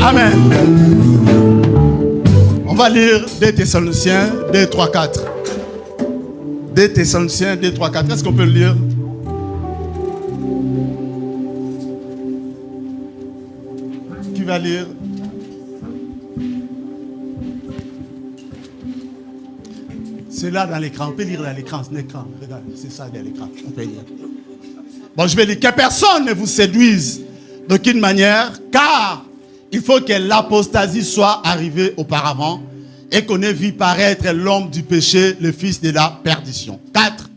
Amen. On va lire 2 Thessaloniciens 2, 3, 4. 2 Thessaloniciens 2, 3, 4. Est-ce qu'on peut le lire? Qui va lire? C'est là dans l'écran. On peut lire dans l'écran. C'est l'écran. Regarde, c'est ça dans l'écran. On peut lire. Bon, je vais lire. Que personne ne vous séduise d'aucune manière, car il faut que l'apostasie soit arrivée auparavant et qu'on ait vu paraître l'homme du péché, le fils de la perdition. 4.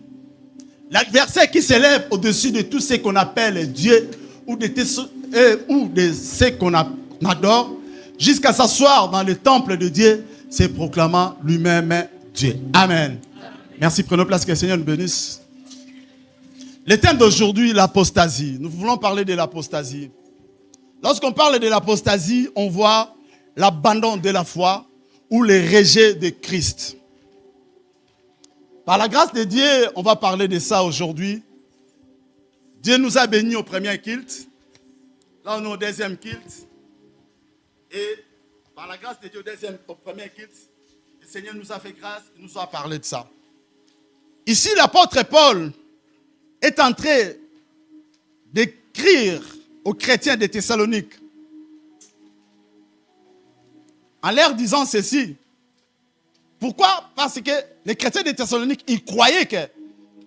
L'adversaire qui s'élève au-dessus de tout ce qu'on appelle Dieu ou de ce qu'on adore, jusqu'à s'asseoir dans le temple de Dieu, se proclamant lui-même Dieu. Amen. Merci, prenons place, que le Seigneur nous bénisse. Le thème d'aujourd'hui, l'apostasie. Nous voulons parler de l'apostasie. Lorsqu'on parle de l'apostasie, on voit l'abandon de la foi ou le rejet de Christ. Par la grâce de Dieu, on va parler de ça aujourd'hui. Dieu nous a bénis au premier culte. Là, on est au deuxième culte. Et par la grâce de Dieu, au premier culte, le Seigneur nous a fait grâce et nous a parlé de ça. Ici, l'apôtre Paul est en train d'écrire aux chrétiens de Thessalonique en leur disant ceci. Pourquoi? Parce que les chrétiens de Thessalonique, ils croyaient que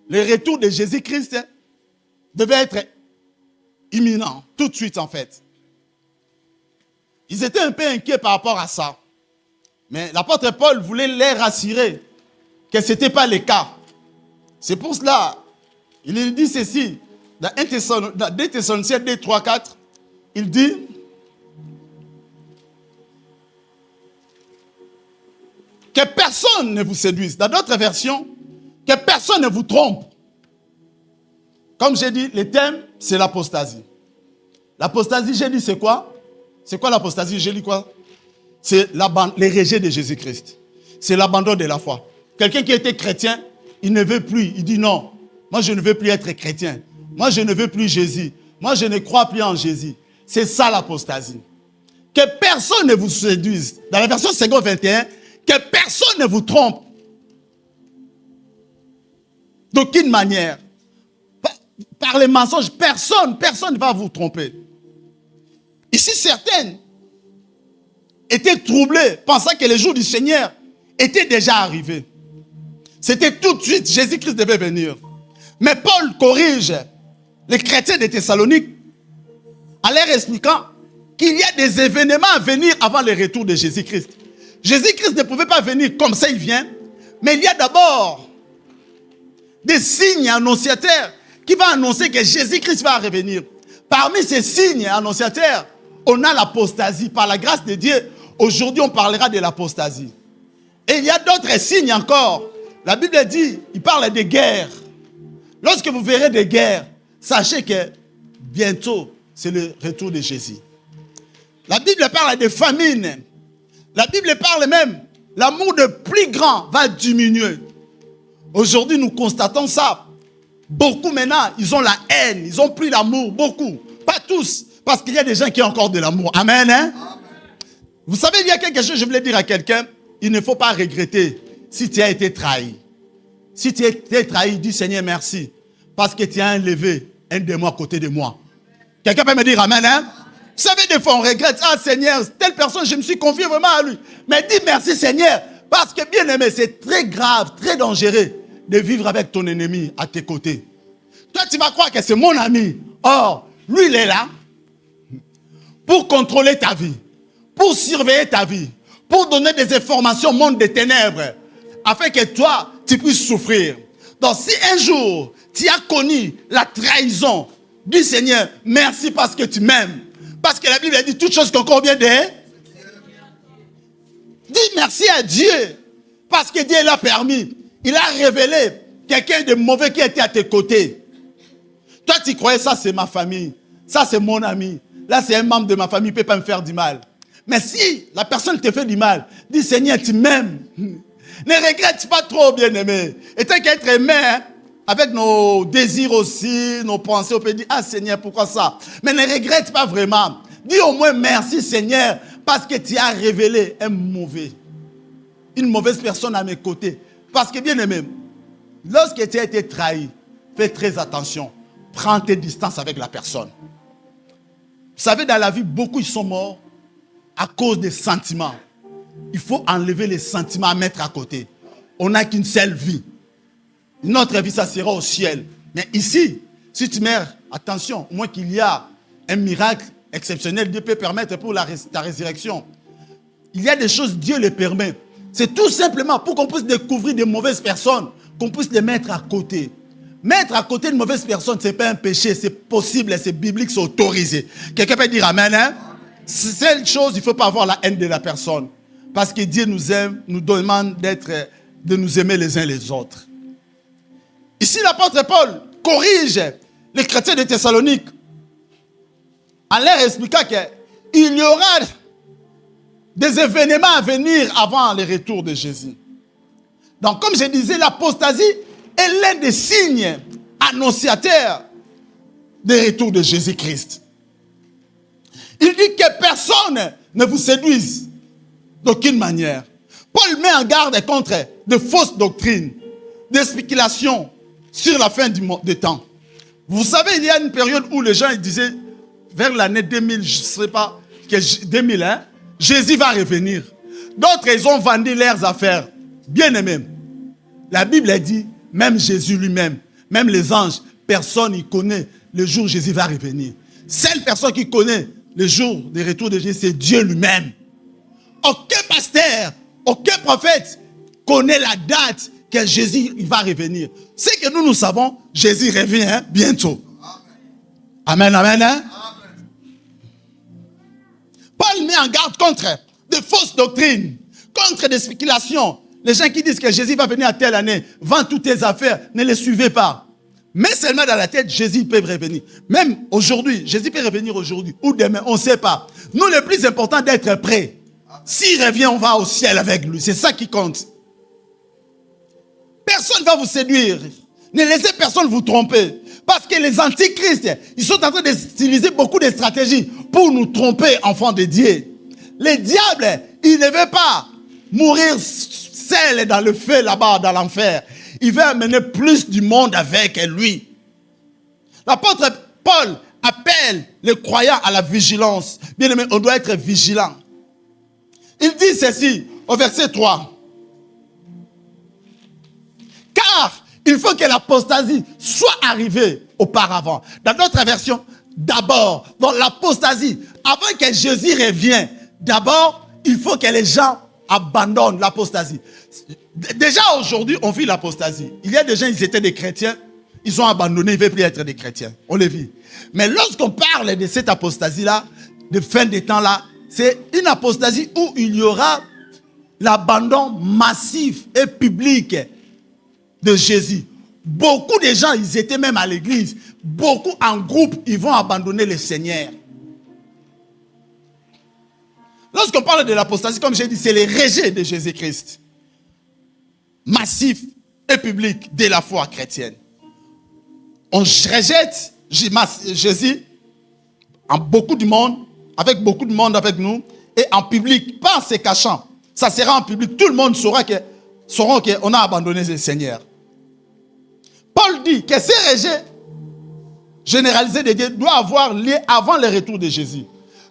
le retour de Jésus-Christ devait être imminent, tout de suite en fait. Ils étaient un peu inquiets par rapport à ça. Mais l'apôtre Paul voulait les rassurer que ce n'était pas le cas. C'est pour cela, il dit ceci, dans 2 Thessaloniciens 2, 3, 4, il dit, que personne ne vous séduise. Dans d'autres versions, que personne ne vous trompe. Comme j'ai dit, le thème, c'est l'apostasie. L'apostasie, j'ai dit, c'est quoi? C'est quoi l'apostasie? J'ai dit quoi? C'est le rejet de Jésus-Christ. C'est l'abandon de la foi. Quelqu'un qui était chrétien, il ne veut plus. Il dit non, moi je ne veux plus être chrétien. Moi je ne veux plus Jésus. Moi je ne crois plus en Jésus. C'est ça l'apostasie. Que personne ne vous séduise. Dans la version 2 que personne ne vous trompe. D'aucune manière. Par les mensonges, personne ne va vous tromper. Ici, certaines étaient troublées, pensant que le jour du Seigneur était déjà arrivé. C'était tout de suite, Jésus-Christ devait venir. Mais Paul corrige les chrétiens de Thessalonique en leur expliquant qu'il y a des événements à venir avant le retour de Jésus-Christ. Jésus-Christ ne pouvait pas venir comme ça, il vient. Mais il y a d'abord des signes annonciateurs qui vont annoncer que Jésus-Christ va revenir. Parmi ces signes annonciateurs, on a l'apostasie. Par la grâce de Dieu, aujourd'hui on parlera de l'apostasie. Et il y a d'autres signes encore. La Bible dit, il parle de guerres. Lorsque vous verrez des guerres, sachez que bientôt, c'est le retour de Jésus. La Bible parle de famine. La Bible parle même, l'amour de plus grand va diminuer. Aujourd'hui, nous constatons ça. Beaucoup maintenant, ils ont la haine, ils ont plus l'amour, beaucoup. Pas tous, parce qu'il y a des gens qui ont encore de l'amour. Amen, hein? Amen. Vous savez, il y a quelque chose, je voulais dire à quelqu'un, il ne faut pas regretter si tu as été trahi. Si tu as été trahi, dis Seigneur merci, parce que tu as enlevé un démon à côté de moi. Quelqu'un peut me dire amen, hein? Vous savez, des fois on regrette, ah Seigneur, telle personne, je me suis confié vraiment à lui. Mais dis merci Seigneur, parce que bien aimé, c'est très grave, très dangereux de vivre avec ton ennemi à tes côtés. Toi, tu vas croire que c'est mon ami. Or, lui, il est là pour contrôler ta vie, pour surveiller ta vie, pour donner des informations au monde des ténèbres, afin que toi, tu puisses souffrir. Donc, si un jour, tu as connu la trahison, dis Seigneur, merci parce que tu m'aimes. Parce que la Bible a dit toutes choses qu'on convient de. Dis merci à Dieu. Parce que Dieu l'a permis. Il a révélé quelqu'un de mauvais qui était à tes côtés. Toi, tu croyais ça, c'est ma famille. Ça, c'est mon ami. Là, c'est un membre de ma famille, il ne peut pas me faire du mal. Mais si la personne te fait du mal, dis Seigneur, tu m'aimes. Ne regrette pas trop, bien-aimé. Et tant qu'être aimé, hein, avec nos désirs aussi, nos pensées, on peut dire, ah Seigneur, pourquoi ça? Mais ne regrette pas vraiment. Dis au moins merci Seigneur, parce que tu as révélé une mauvaise personne à mes côtés. Parce que bien aimé, lorsque tu as été trahi, fais très attention. Prends tes distances avec la personne. Vous savez, dans la vie, beaucoup ils sont morts à cause des sentiments. Il faut enlever les sentiments à mettre à côté. On n'a qu'une seule vie. Notre vie, ça sera au ciel. Mais ici, si tu meurs, attention, au moins qu'il y a un miracle exceptionnel, Dieu peut permettre pour ta résurrection. Il y a des choses, Dieu les permet. C'est tout simplement pour qu'on puisse découvrir des mauvaises personnes, qu'on puisse les mettre à côté. Mettre à côté une mauvaise personne, ce n'est pas un péché, c'est possible, c'est biblique, c'est autorisé. Quelqu'un peut dire amen, hein? C'est une chose, il ne faut pas avoir la haine de la personne. Parce que Dieu nous aime, nous demande de nous aimer les uns les autres. Ici, l'apôtre Paul corrige les chrétiens de Thessalonique en leur expliquant qu'il y aura des événements à venir avant le retour de Jésus. Donc, comme je disais, l'apostasie est l'un des signes annonciateurs du retour de Jésus-Christ. Il dit que personne ne vous séduise d'aucune manière. Paul met en garde contre de fausses doctrines, des spéculations sur la fin des temps. Vous savez, il y a une période où les gens ils disaient, vers l'année 2000, je ne sais pas, 2000, hein, Jésus va revenir. D'autres, ils ont vendu leurs affaires. Bien aimé. La Bible a dit, même Jésus lui-même, même les anges, personne ne connaît le jour où Jésus va revenir. Seule personne qui connaît le jour du retour de Jésus, c'est Dieu lui-même. Aucun pasteur, aucun prophète connaît la date que Jésus va revenir. C'est que nous savons, Jésus revient bientôt. Amen, amen. Hein? Amen. Paul met en garde contre de fausses doctrines, contre des spéculations. Les gens qui disent que Jésus va venir à telle année, vends toutes tes affaires, ne les suivez pas. Mais seulement dans la tête, Jésus peut revenir. Même aujourd'hui, Jésus peut revenir aujourd'hui ou demain, on ne sait pas. Nous, le plus important, d'être prêts. S'il revient, on va au ciel avec lui. C'est ça qui compte. Personne ne va vous séduire. Ne laissez personne vous tromper. Parce que les antichrists, ils sont en train d'utiliser beaucoup de stratégies pour nous tromper, enfants de Dieu. Les diables, ils ne veulent pas mourir seuls dans le feu là-bas, dans l'enfer. Il veut amener plus du monde avec lui. L'apôtre Paul appelle les croyants à la vigilance. Bien aimé, on doit être vigilant. Il dit ceci au verset 3. Car il faut que l'apostasie soit arrivée auparavant. Dans notre version, d'abord, dans l'apostasie, avant que Jésus revienne, d'abord, il faut que les gens abandonnent l'apostasie. Déjà aujourd'hui, on vit l'apostasie. Il y a des gens, ils étaient des chrétiens, ils ont abandonné, ils ne veulent plus être des chrétiens. On les vit. Mais lorsqu'on parle de cette apostasie-là, de fin des temps-là, c'est une apostasie où il y aura l'abandon massif et public de Jésus. Beaucoup de gens, ils étaient même à l'église. Beaucoup en groupe, ils vont abandonner le Seigneur. Lorsqu'on parle de l'apostasie, comme j'ai dit, c'est le rejet de Jésus-Christ. Massif et public de la foi chrétienne. On rejette Jésus en beaucoup de monde, avec beaucoup de monde avec nous, et en public, pas en se cachant. Ça sera en public, tout le monde saura qu'on a abandonné le Seigneur. Paul dit que ce rejet généralisé de Dieu doit avoir lieu avant le retour de Jésus.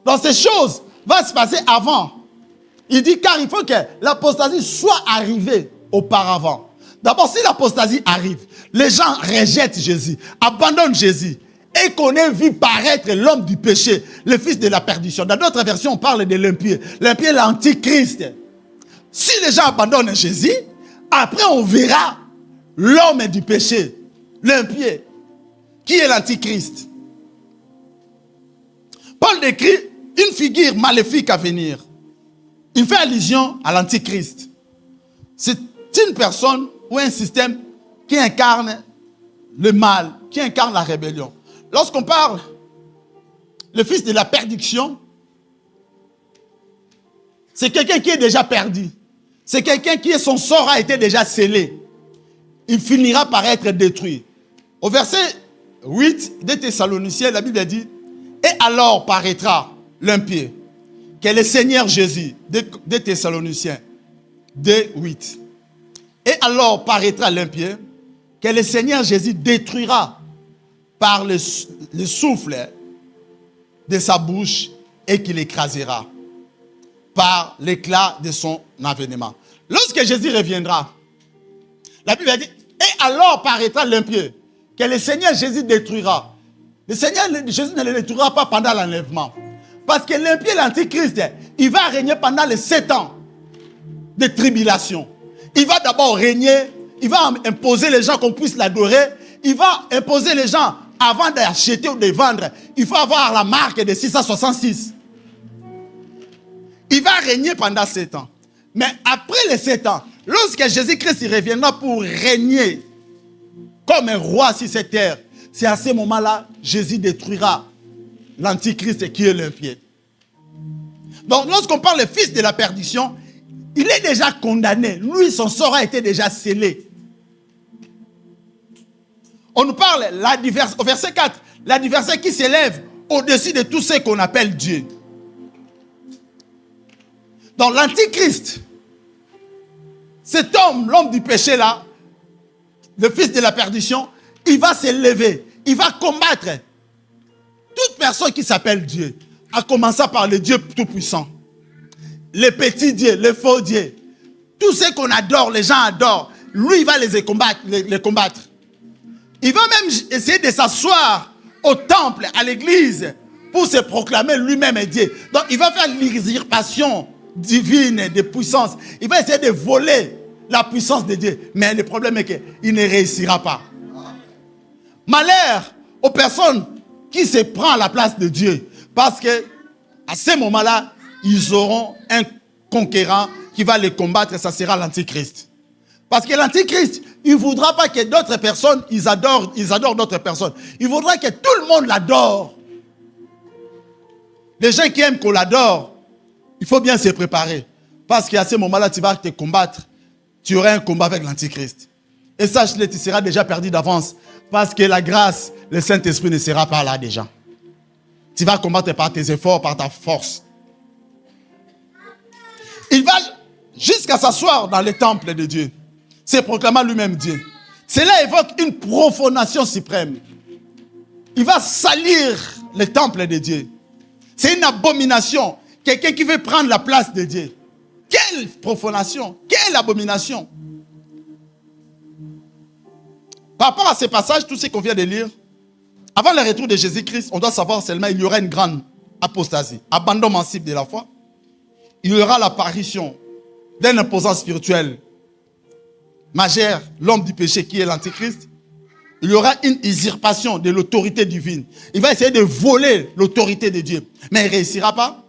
Donc ces choses vont se passer avant. Il dit car il faut que l'apostasie soit arrivée auparavant. D'abord, si l'apostasie arrive, les gens rejettent Jésus, abandonnent Jésus, et qu'on ait vu paraître l'homme du péché, le fils de la perdition. Dans d'autres versions, on parle de l'impie. L'impie est l'antichrist. Si les gens abandonnent Jésus, après on verra l'homme du péché, l'impie, qui est l'antichrist. Paul décrit une figure maléfique à venir. Il fait allusion à l'antichrist. C'est une personne ou un système qui incarne le mal, qui incarne la rébellion. Lorsqu'on parle le fils de la perdition, c'est quelqu'un qui est déjà perdu. C'est quelqu'un qui son sort a été déjà scellé. Il finira par être détruit. Au verset 8 des Thessaloniciens, la Bible dit, « Et alors paraîtra l'impie, que le Seigneur Jésus, des Thessaloniciens, 2:8. Et alors paraîtra l'impie, que le Seigneur Jésus détruira par le souffle de sa bouche et qu'il écrasera par l'éclat de son avènement. » Lorsque Jésus reviendra, la Bible dit, « Et alors paraîtra l'impie, que le Seigneur Jésus détruira. » Le Seigneur Jésus ne le détruira pas pendant l'enlèvement. Parce que l'impie, l'antichrist, il va régner pendant les 7 ans de tribulation. Il va d'abord régner, il va imposer les gens qu'on puisse l'adorer. Il va imposer les gens, avant d'acheter ou de vendre, il faut avoir la marque de 666. Il va régner pendant 7 ans. Mais après les 7 ans, lorsque Jésus-Christ reviendra pour régner comme un roi sur cette terre, c'est à ce moment-là, Jésus détruira l'antichrist qui est l'impie. Donc, lorsqu'on parle du fils de la perdition, il est déjà condamné. Lui, son sort a été déjà scellé. On nous parle au verset 4, l'adversaire qui s'élève au-dessus de tout ce qu'on appelle Dieu. Donc, l'antichrist, cet homme, l'homme du péché là, le fils de la perdition, il va s'élever, il va combattre toute personne qui s'appelle Dieu, à commencer par le Dieu tout-puissant, les petits dieux, les faux dieux, tout ce qu'on adore, les gens adorent, lui il va les combattre. Il va même essayer de s'asseoir au temple, à l'église, pour se proclamer lui-même Dieu. Donc il va faire l'usurpation divine de puissance. Il va essayer de voler la puissance de Dieu. Mais le problème est qu'il ne réussira pas. Malheur aux personnes qui se prennent à la place de Dieu. Parce que à ce moment-là, ils auront un conquérant qui va les combattre et ça sera l'antichrist. Parce que l'antichrist, il ne voudra pas que d'autres personnes, ils adorent d'autres personnes. Il voudra que tout le monde l'adore. Les gens qui aiment qu'on l'adore, il faut bien se préparer. Parce qu'à ce moment-là, tu vas te combattre. Tu auras un combat avec l'antichrist. Et sache-le, tu seras déjà perdu d'avance. Parce que la grâce, le Saint-Esprit ne sera pas là déjà. Tu vas combattre par tes efforts, par ta force. Il va jusqu'à s'asseoir dans le temple de Dieu, se proclamant lui-même Dieu. Cela évoque une profanation suprême. Il va salir le temple de Dieu. C'est une abomination. Quelqu'un qui veut prendre la place de Dieu. Quelle profanation, quelle abomination. Par rapport à ces passages, tout ce qu'on vient de lire, avant le retour de Jésus-Christ, on doit savoir seulement qu'il y aura une grande apostasie, abandon massif de la foi. Il y aura l'apparition d'un imposant spirituel majeur, l'homme du péché qui est l'antichrist. Il y aura une usurpation de l'autorité divine. Il va essayer de voler l'autorité de Dieu, mais il ne réussira pas.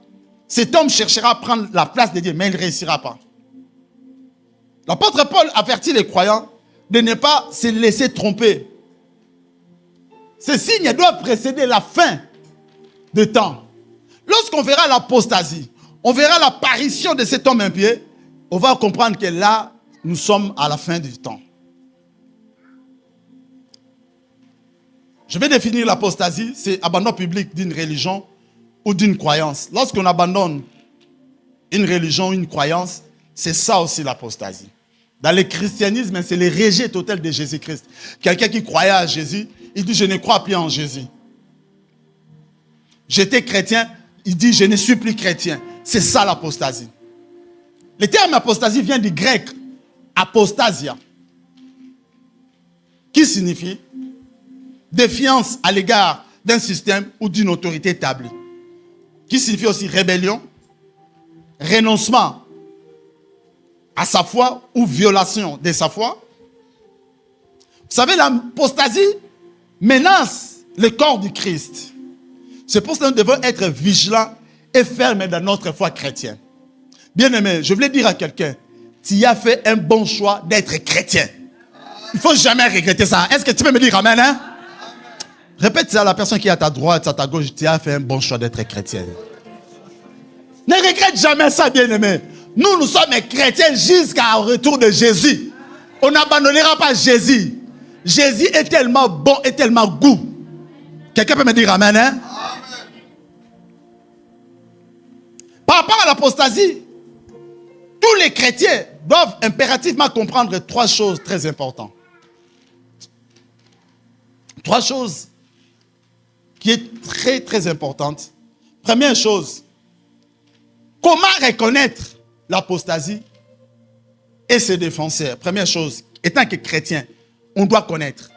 Cet homme cherchera à prendre la place de Dieu, mais il ne réussira pas. L'apôtre Paul avertit les croyants de ne pas se laisser tromper. Ces signes doivent précéder la fin de temps. Lorsqu'on verra l'apostasie, on verra l'apparition de cet homme impie, on va comprendre que là, nous sommes à la fin du temps. Je vais définir l'apostasie, c'est abandon public d'une religion ou d'une croyance. Lorsqu'on abandonne une religion, une croyance, c'est ça aussi l'apostasie. Dans le christianisme, c'est le rejet total de Jésus-Christ. Quelqu'un qui croyait à Jésus, il dit « je ne crois plus en Jésus ». J'étais chrétien, il dit « je ne suis plus chrétien ». C'est ça l'apostasie. Le terme apostasie vient du grec « apostasia » qui signifie défiance à l'égard d'un système ou d'une autorité établie. Qui signifie aussi rébellion, renoncement à sa foi ou violation de sa foi. Vous savez, l'apostasie menace le corps du Christ. C'est pour cela que nous devons être vigilants et fermes dans notre foi chrétienne. Bien-aimé, je voulais dire à quelqu'un, tu as fait un bon choix d'être chrétien. Il ne faut jamais regretter ça. Est-ce que tu peux me dire amen, hein? Répète ça à la personne qui est à ta droite, à ta gauche, tu as fait un bon choix d'être chrétien. Ne regrette jamais ça, bien-aimé. Nous sommes chrétiens jusqu'au retour de Jésus. On n'abandonnera pas Jésus. Jésus est tellement bon et tellement goût. Quelqu'un peut me dire amen, hein? Par rapport à l'apostasie, tous les chrétiens doivent impérativement comprendre 3 choses très importantes. 3 choses qui est très très importante. Première chose, comment reconnaître l'apostasie et ses défenseurs? Première chose, étant que chrétien, on doit connaître.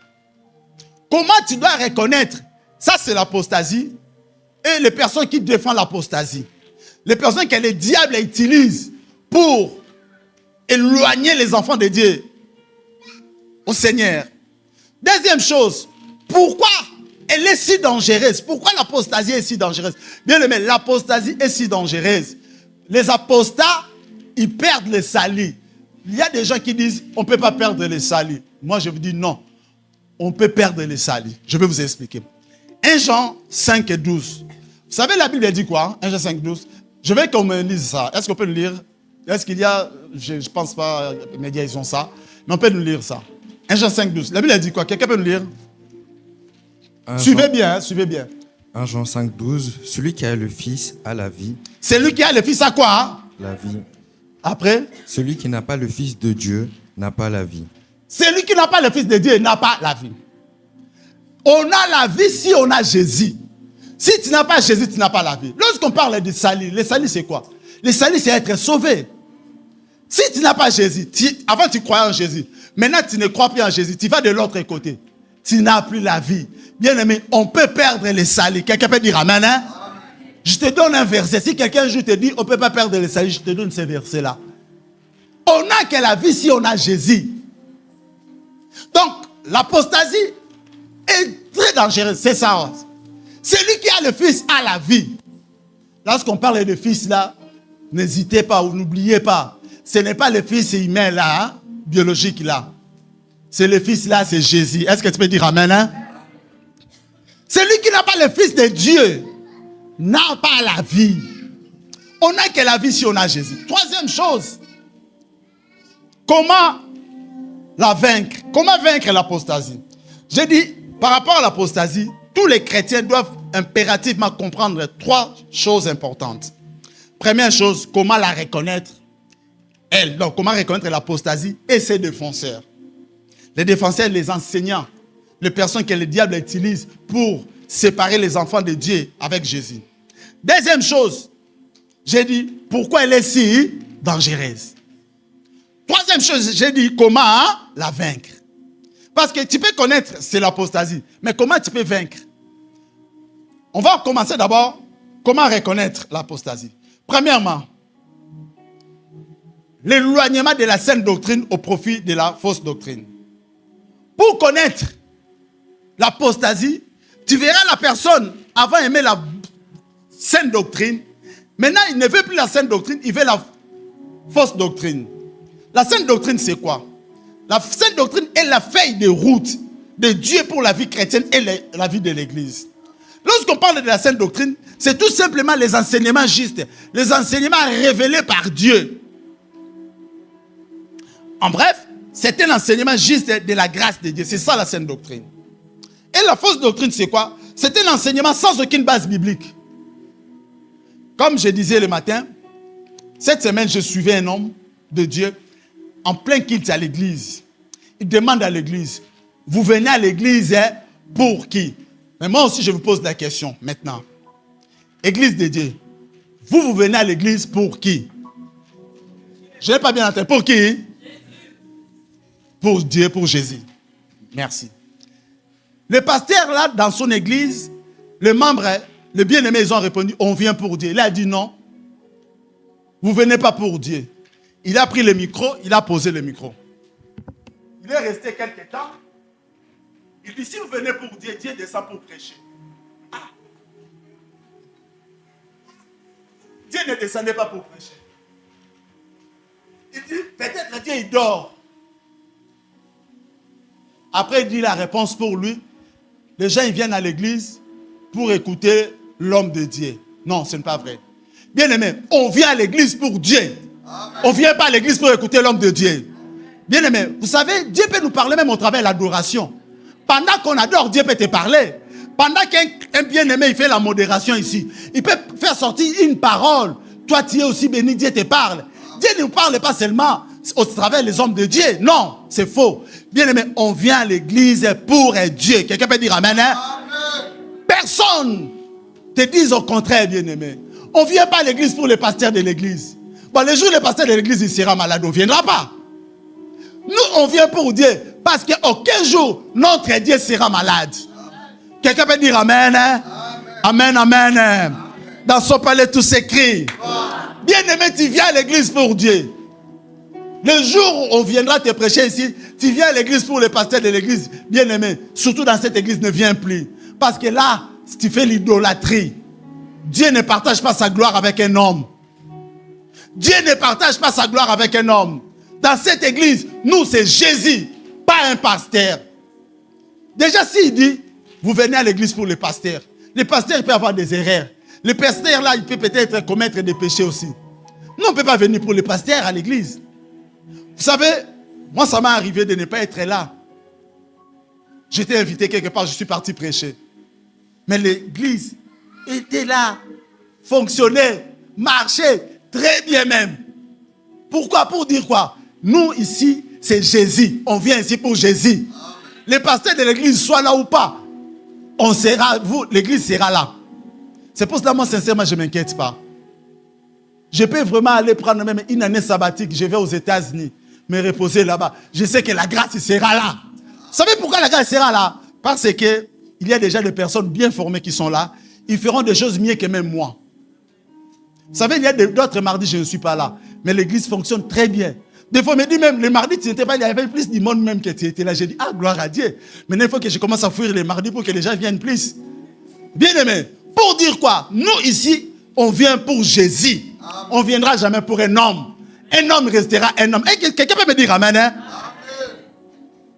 Comment tu dois reconnaître? Ça, c'est l'apostasie et les personnes qui défendent l'apostasie. Les personnes que le diable utilise pour éloigner les enfants de Dieu au Seigneur. Deuxième chose, pourquoi elle est si dangereuse? Pourquoi l'apostasie est si dangereuse? Bien aimé, l'apostasie est si dangereuse. Les apostats, ils perdent le salut. Il y a des gens qui disent, on ne peut pas perdre le salut. Moi, je vous dis non. On peut perdre le salut. Je vais vous expliquer. 1 Jean 5 et 12. Vous savez, la Bible dit quoi? 1 Jean 5 et 12. Je veux qu'on me lise ça. Est-ce qu'on peut le lire? Est-ce qu'il y a, je ne pense pas, les médias, ils ont ça. Mais on peut nous lire ça. 1 Jean 5, 12. La Bible dit quoi? Quelqu'un peut nous lire? Suivez bien, suivez bien. 1 Jean 5, 12. Celui qui a le Fils a la vie. Celui qui a le Fils a quoi? Hein? La vie. Après? Celui qui n'a pas le Fils de Dieu n'a pas la vie. Celui qui n'a pas le Fils de Dieu n'a pas la vie. On a la vie si on a Jésus. Si tu n'as pas Jésus, tu n'as pas la vie. Lorsqu'on parle de salut, le salut c'est quoi? Le salut c'est être sauvé. Si tu n'as pas Jésus, avant tu croyais en Jésus, maintenant tu ne crois plus en Jésus, tu vas de l'autre côté. Tu n'as plus la vie. Bien aimé, on peut perdre le salut. Quelqu'un peut dire amen, hein? Je te donne un verset. Si quelqu'un te dit on ne peut pas perdre le salut, je te donne ce verset-là. On n'a que la vie si on a Jésus. Donc, l'apostasie est très dangereuse. C'est ça. Celui qui a le Fils a la vie. Lorsqu'on parle de Fils là, n'hésitez pas ou n'oubliez pas. Ce n'est pas le Fils humain là, hein, biologique là. C'est le Fils là, c'est Jésus. Est-ce que tu peux dire amen, hein? Celui qui n'a pas le Fils de Dieu n'a pas la vie. On n'a que la vie si on a Jésus. Troisième chose, comment la vaincre? Comment vaincre l'apostasie? J'ai dit, par rapport à l'apostasie, tous les chrétiens doivent impérativement comprendre 3 choses importantes. Première chose, comment la reconnaître? Donc, comment reconnaître l'apostasie et ses défenseurs? Les défenseurs, les enseignants, les personnes que le diable utilise pour séparer les enfants de Dieu avec Jésus. Deuxième chose, j'ai dit, pourquoi elle est si dangereuse? Troisième chose, j'ai dit, comment la vaincre? Parce que tu peux connaître, c'est l'apostasie, mais comment tu peux vaincre? On va commencer d'abord, comment reconnaître l'apostasie? Premièrement, l'éloignement de la saine doctrine au profit de la fausse doctrine. Pour connaître l'apostasie, tu verras la personne avant aimer la saine doctrine. Maintenant, il ne veut plus la saine doctrine, il veut la fausse doctrine. La saine doctrine, c'est quoi? La saine doctrine est la feuille de route de Dieu pour la vie chrétienne et la vie de l'Église. Lorsqu'on parle de la saine doctrine, c'est tout simplement les enseignements justes, les enseignements révélés par Dieu. En bref, c'est un enseignement juste de la grâce de Dieu. C'est ça la saine doctrine. Et la fausse doctrine, c'est quoi? C'est un enseignement sans aucune base biblique. Comme je disais le matin, cette semaine, je suivais un homme de Dieu en plein culte à l'église. Il demande à l'église, vous venez à l'église pour qui? Mais moi aussi, je vous pose la question maintenant. Église de Dieu, vous venez à l'église pour qui? Je n'ai pas bien entendu. Pour qui? Pour Dieu, pour Jésus. Merci. Le pasteur, là, dans son église, les membres, les bien-aimés, ils ont répondu, on vient pour Dieu. Il a dit non, vous ne venez pas pour Dieu. Il a pris le micro, il a posé le micro. Il est resté quelque temps. Il dit, si vous venez pour Dieu, Dieu descend pour prêcher. Ah. Dieu ne descendait pas pour prêcher. Il dit, peut-être Dieu, il dort. Après, il dit la réponse pour lui. Les gens, ils viennent à l'église pour écouter l'homme de Dieu. Non, ce n'est pas vrai. Bien aimé, on vient à l'église pour Dieu. Amen. On ne vient pas à l'église pour écouter l'homme de Dieu. Bien aimé, vous savez, Dieu peut nous parler même au travers de l'adoration. Pendant qu'on adore, Dieu peut te parler. Pendant qu'un bien-aimé, il fait la modération ici, il peut faire sortir une parole. Toi, tu es aussi béni, Dieu te parle. Dieu ne nous parle pas seulement au travers des hommes de Dieu. Non, c'est faux. Bien-aimé, on vient à l'église pour Dieu. Quelqu'un peut dire amen, hein? Amen. Personne te dise au contraire, bien-aimé. On ne vient pas à l'église pour les pasteurs de l'église. Bon, les jours où le pasteur de l'église il sera malade, on ne viendra pas. Nous, on vient pour Dieu. Parce qu'aucun jour, notre Dieu sera malade. Quelqu'un peut dire amen, hein? Amen, amen, amen. Dans son palais, tout s'écrit. Bien-aimé, tu viens à l'église pour Dieu. Le jour où on viendra te prêcher ici, tu viens à l'église pour les pasteurs de l'église. Bien-aimé, surtout dans cette église, ne viens plus. Parce que là, tu fais l'idolâtrie. Dieu ne partage pas sa gloire avec un homme. Dieu ne partage pas sa gloire avec un homme. Dans cette église, nous, c'est Jésus, pas un pasteur. Déjà, s'il dit, vous venez à l'église pour les pasteurs. Les pasteurs, ils peuvent avoir des erreurs. Les pasteurs, là, ils peuvent peut-être commettre des péchés aussi. Nous, on ne peut pas venir pour les pasteurs à l'église. Vous savez, moi, ça m'est arrivé de ne pas être là. J'étais invité quelque part, je suis parti prêcher. Mais l'église était là, fonctionnait, marchait, très bien même. Pourquoi? Pour dire quoi? Nous, ici, c'est Jésus. On vient ici pour Jésus. Les pasteurs de l'église, soient là ou pas, on sera, vous, l'église sera là. C'est pour cela, moi, sincèrement, je ne m'inquiète pas. Je peux vraiment aller prendre même une année sabbatique. Je vais aux États-Unis, me reposer là-bas. Je sais que la grâce sera là. Vous savez pourquoi la grâce sera là? Parce que il y a déjà des personnes bien formées qui sont là. Ils feront des choses mieux que même moi. Vous savez, il y a d'autres mardis, je ne suis pas là. Mais l'église fonctionne très bien. Des fois, on me dit même, les mardis, tu n'étais pas là. Il y avait plus de monde même que tu étais là. J'ai dit, ah, gloire à Dieu. Maintenant, il faut que je commence à fuir les mardis pour que les gens viennent plus. Bien aimé. Pour dire quoi? Nous, ici, on vient pour Jésus. Amen. On ne viendra jamais pour un homme. Un homme restera un homme. Et quelqu'un peut me dire amen, hein? Amen.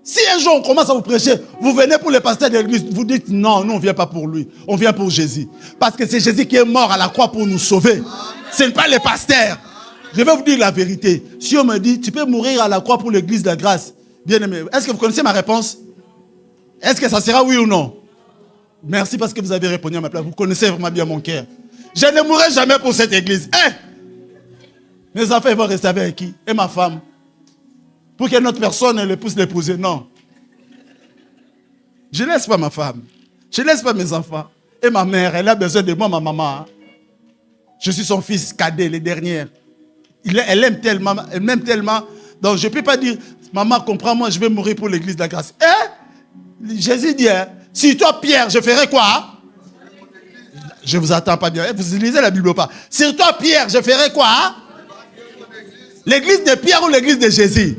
Si un jour on commence à vous prêcher, vous venez pour les pasteurs de l'église, vous dites non, nous on ne vient pas pour lui. On vient pour Jésus. Parce que c'est Jésus qui est mort à la croix pour nous sauver. Amen. Ce n'est pas les pasteurs. Je vais vous dire la vérité. Si on me dit, tu peux mourir à la croix pour l'église de la grâce, bien aimé, est-ce que vous connaissez ma réponse? Est-ce que ça sera oui ou non? Merci parce que vous avez répondu à ma place. Vous connaissez vraiment bien mon cœur. Je ne mourrai jamais pour cette église. Mes enfants ils vont rester avec qui? Et ma femme? Pour que notre personne le pousse l'épouser. Non. Je ne laisse pas ma femme. Je ne laisse pas mes enfants. Et ma mère, elle a besoin de moi, ma maman. Je suis son fils cadet, les dernières. Elle aime tellement, elle m'aime tellement. Donc je ne peux pas dire, maman, comprends-moi, je vais mourir pour l'église de la grâce. Jésus dit, si toi, Pierre, je ferai quoi? Je ne vous attends pas bien. Vous lisez la Bible ou pas? Sur toi, Pierre, je ferai quoi? L'église de Pierre ou l'église de Jésus?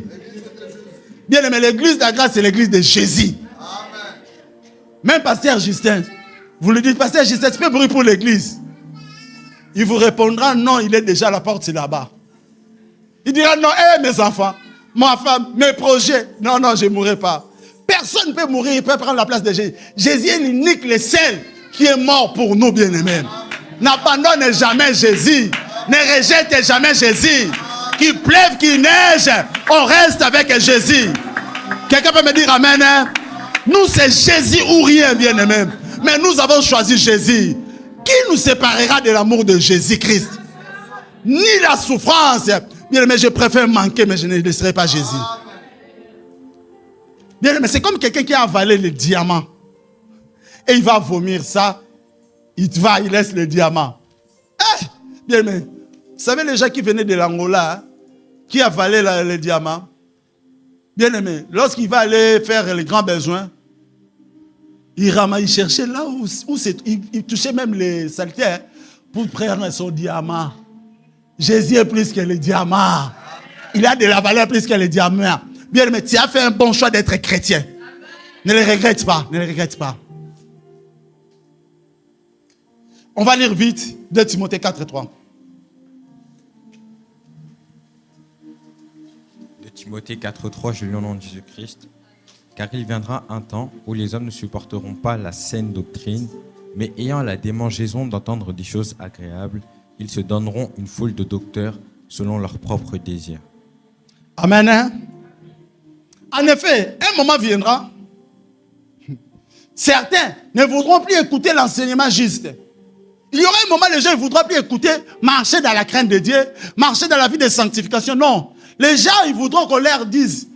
Bien aimé, l'église de la grâce, c'est l'église de Jésus. Amen. Même pasteur Justin, vous lui dites, pasteur Justin, tu peux brûler pour l'église? Il vous répondra, non, il est déjà à la porte, c'est là-bas. Il dira, non, mes enfants, ma femme, mes projets, non, je ne mourrai pas. Personne ne peut mourir, il peut prendre la place de Jésus. Jésus est l'unique, le seul qui est mort pour nous, bien-aimés. N'abandonne jamais Jésus. Ne rejette jamais Jésus. Qu'il pleuve, qu'il neige, on reste avec Jésus. Quelqu'un peut me dire amen, hein? Nous, c'est Jésus ou rien, bien-aimés. Mais nous avons choisi Jésus. Qui nous séparera de l'amour de Jésus-Christ? Ni la souffrance. Bien-aimé, je préfère manquer, mais je ne laisserai pas Jésus. Bien-aimé, c'est comme quelqu'un qui a avalé le diamant. Et il va vomir ça. Il laisse le diamant. Bien-aimé, vous savez les gens qui venaient de l'Angola, hein, qui avalaient le diamant. Bien-aimé, lorsqu'il va aller faire les grands besoins, il cherchait là où il touchait même les saletés, hein, pour prendre son diamant. Jésus est plus que le diamant. Il a de la valeur plus que le diamant. Bien-aimé, tu as fait un bon choix d'être chrétien. Ne le regrette pas, ne le regrette pas. On va lire vite 2 Timothée 4:3. Timothée 4:3, je lis au nom de Jésus-Christ. Car il viendra un temps où les hommes ne supporteront pas la saine doctrine, mais ayant la démangeaison d'entendre des choses agréables, ils se donneront une foule de docteurs selon leurs propres désirs. Amen. En effet, un moment viendra Certains ne voudront plus écouter l'enseignement juste. Il y aura un moment, les gens ne voudront plus écouter, marcher dans la crainte de Dieu, marcher dans la vie de sanctification. Non. Les gens, ils voudront qu'on leur dise,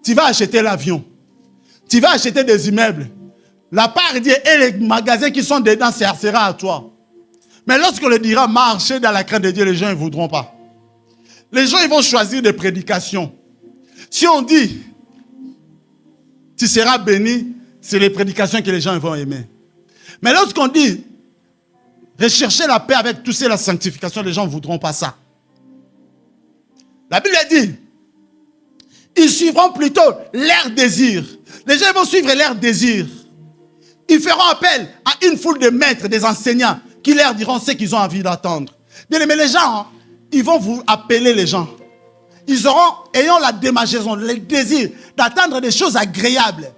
tu vas acheter l'avion, tu vas acheter des immeubles. La part de Dieu et les magasins qui sont dedans, ça sera à toi. Mais lorsqu'on leur dira, marcher dans la crainte de Dieu, les gens ne voudront pas. Les gens, ils vont choisir des prédications. Si on dit, tu seras béni, c'est les prédications que les gens vont aimer. Mais lorsqu'on dit, rechercher la paix avec tous et la sanctification, les gens ne voudront pas ça. La Bible dit, ils suivront plutôt leurs désirs. Les gens vont suivre leurs désirs. Ils feront appel à une foule de maîtres, des enseignants, qui leur diront ce qu'ils ont envie d'entendre. Bien aimé, les gens, ils vont vous appeler les gens. Ils auront, ayant la démangeaison, le désir d'attendre des choses agréables.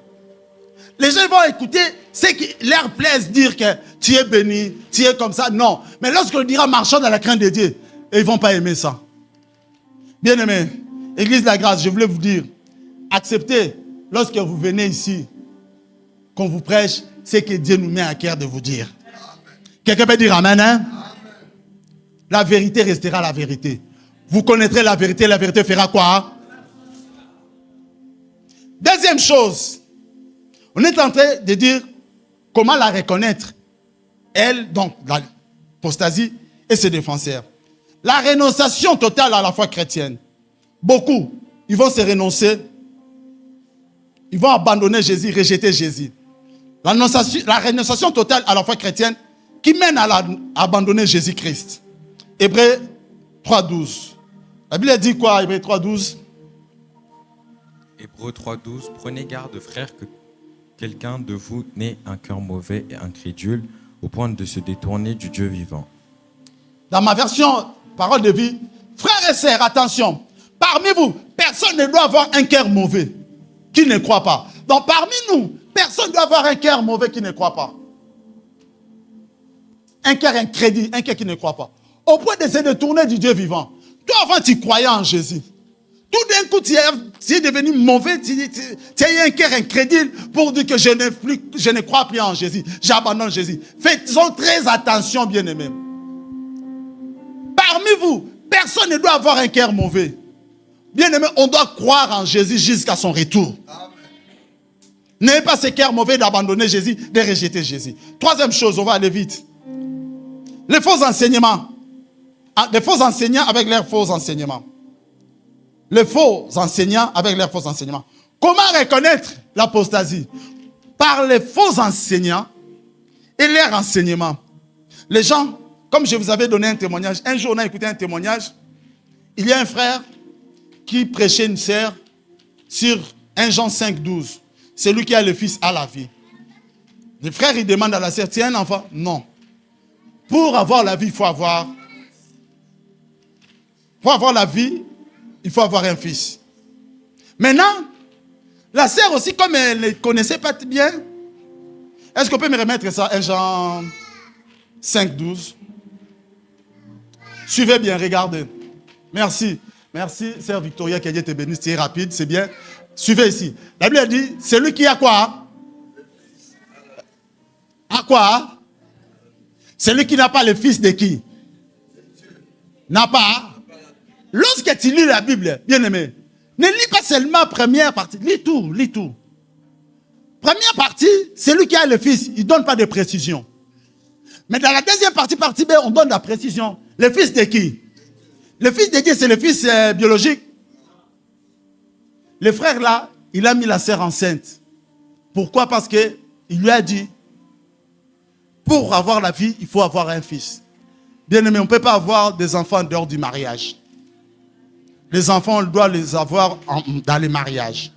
Les gens vont écouter ce qui leur plaise, dire que tu es béni, tu es comme ça. Non. Mais lorsqu'on dira marchons dans la crainte de Dieu, ils ne vont pas aimer ça. Bien aimé, Église de la Grâce, je voulais vous dire, acceptez, lorsque vous venez ici, qu'on vous prêche, c'est que Dieu nous met à cœur de vous dire. Quelqu'un peut dire amen, hein? Amen. La vérité restera la vérité. Vous connaîtrez la vérité fera quoi? Deuxième chose, on est en train de dire comment la reconnaître. Elle, donc, l'apostasie et ses défenseurs. La renonciation totale à la foi chrétienne. Beaucoup, ils vont se renoncer. Ils vont abandonner Jésus, rejeter Jésus. La renonciation totale à la foi chrétienne qui mène à abandonner Jésus-Christ. Hébreux 3.12. La Bible dit quoi, Hébreux 3.12? Hébreux 3.12. Prenez garde, frères, que quelqu'un de vous n'ait un cœur mauvais et incrédule au point de se détourner du Dieu vivant. Dans ma version parole de vie, frères et sœurs, attention. Parmi vous, personne ne doit avoir un cœur mauvais qui ne croit pas. Donc parmi nous, personne ne doit avoir un cœur mauvais qui ne croit pas. Un cœur incrédule, un cœur qui ne croit pas. Au point de se détourner du Dieu vivant. Toi, avant, tu croyais en Jésus. Tout d'un coup, tu es devenu mauvais. Tu as eu un cœur incrédule pour dire que je ne crois plus en Jésus. J'abandonne Jésus. Faisons très attention, bien-aimés. Parmi vous, personne ne doit avoir un cœur mauvais. Bien-aimés, on doit croire en Jésus jusqu'à son retour. N'ayez pas ce cœur mauvais d'abandonner Jésus, de rejeter Jésus. Troisième chose, on va aller vite. Les faux enseignements. Les faux enseignants avec leurs faux enseignements. Les faux enseignants avec leurs faux enseignements. Comment reconnaître l'apostasie? Par les faux enseignants et leurs enseignements. Les gens, comme je vous avais donné un témoignage, un jour on a écouté un témoignage, il y a un frère qui prêchait une sœur sur 1 Jean 5.12. C'est lui qui a le fils à la vie. Le frère, il demande à la sœur, tu as un enfant? Non. Pour avoir la vie, il faut avoir... Pour avoir la vie, il faut avoir un fils. Maintenant, la sœur aussi, comme elle ne connaissait pas bien, est-ce qu'on peut me remettre ça, 1 Jean 5.12? Suivez bien, regardez. Merci. Merci, sœur Victoria, que Dieu te bénisse, c'est rapide, c'est bien. Suivez ici. La Bible dit, celui qui a quoi? A quoi? Celui qui n'a pas le fils de qui? N'a pas. Lorsque tu lis la Bible, bien-aimé, ne lis pas seulement première partie. Lis tout, lis tout. Première partie, celui qui a le fils, il ne donne pas de précision. Mais dans la deuxième partie, partie B, on donne la précision. Le fils de qui? Le fils de Dieu, c'est le fils biologique. Le frère là, il a mis la sœur enceinte. Pourquoi? Parce qu'il lui a dit, pour avoir la vie, il faut avoir un fils. Bien aimé, on ne peut pas avoir des enfants en dehors du mariage. Les enfants, on doit les avoir dans les mariages.